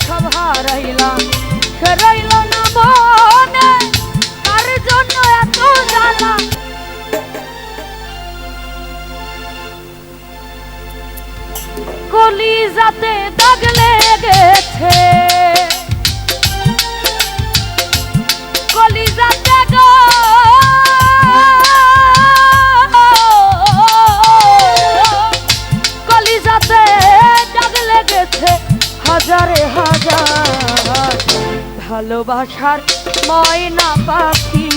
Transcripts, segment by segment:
সব হারাইলাম, সে রইল না মনে, তার জন্য এত জ্বালা। কলিজাতে দাগ লেগেছে, কলিজাতে গো কলিজাতে দাগ লেগেছে হাজারে হাজার। ভালোবাসার ময়না পাখি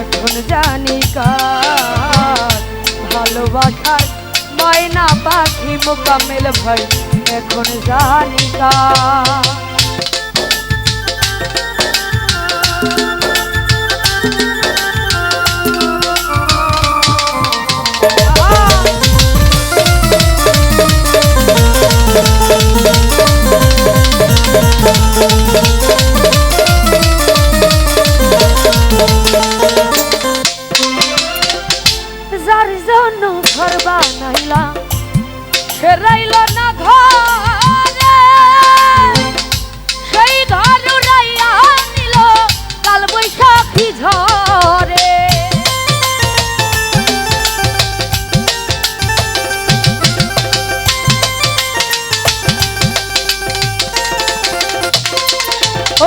এখন জানি কার, ভালোবাসার ময়না পাখি মোকাম্মেল ভাই এখন জানি কার। যার জন্য ঘর বানাইলাম সে রইল না ঘরে, সেই ঘর উড়াইয়া নিল কাল বৈশাখী ঝড়ে।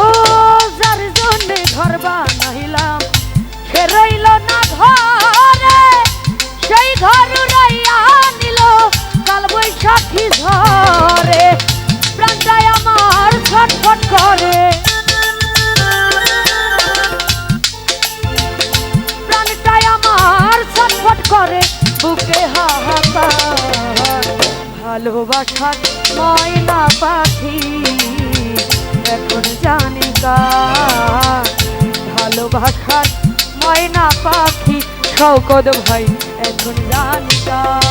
ও যার জন্য ঘর বানাইলাম সে রইল না ঘরে, সেই ঘর উড়াইয়া নিল কাল বৈশাখী ঝড়ে। প্রাণটাই আমার ছটফট করে, প্রাণটাই আমার ছটফট করে বুকে হাহাকার। ভালোবাসার ময়না পাখি এখন জানি কার, ভালোবাসার ময়না পাখি শওকত ভাই এখন জানি কার।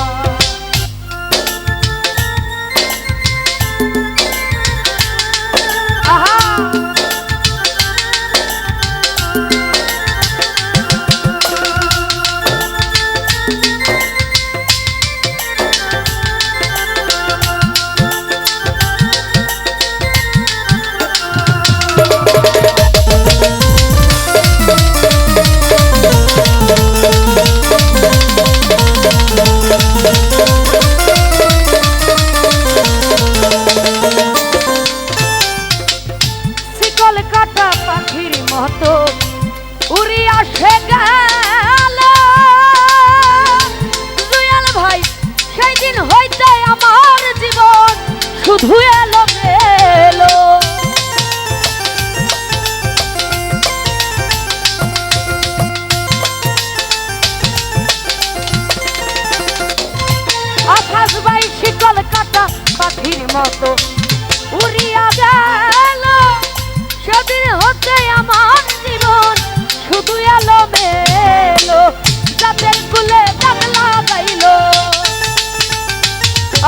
কাটা পাখির মতো উড়িয়া সে গেল, জুয়েল ভাই সেই দিন হইতে আমার জীবন শুধু এলো গেলো। আকাশ ভাই শিকল কাটা পাখির মতো উড়িয়া গেল, সেদিন হতে আমার জীবন শুধু এলো মেলো। জাতের কুলে দাগ লাগাইল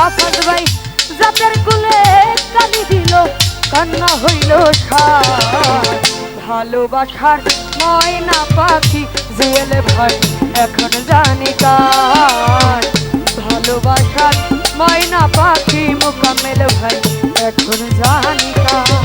আকাশ ভাই, জাতের কুলে কালি দিল কান্না হইল সার। ভালোবাসার ময়না পাখি জুয়েল ভাই এখন জানি কার, ভালোবাসার ময়না পাখি মোকাম্মেল ভাই এখন জানি কার।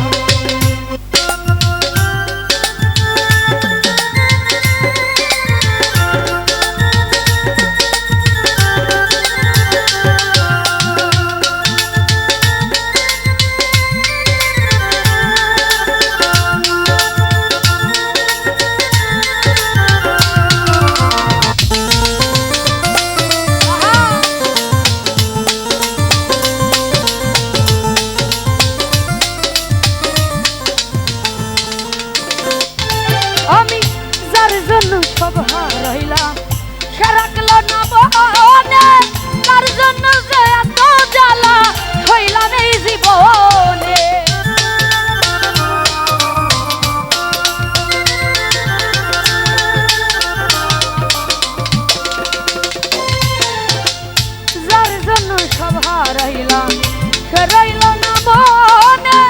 আমি যার জন্য সব হারাইলাম সে রাখলো না মনে, তার জন্য যে এত জ্বালা হইলাম এই জীবনে। যার জন্য সব হারাইলাম সে রইল না মনে,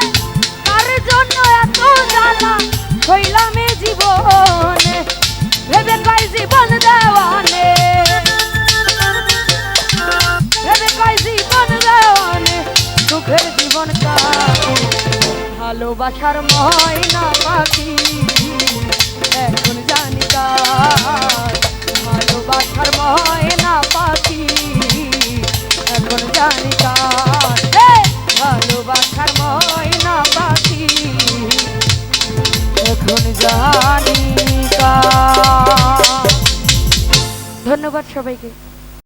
তার জন্য এত জ্বালা হইলাম এই জীবনে। ভেবে কয় জীবন দেওয়ানে, ভেবে কয় জীবন দেওয়ানে, সুখের জীবন কার। ভালোবাসার ময়না পাখি এখন জানি কার, ভালোবাসার ময়না পাখি এখন জানি কার, ভালোবাসার ময়না পাখি এখন জানি কার। ধন্যবাদ সবাইকে।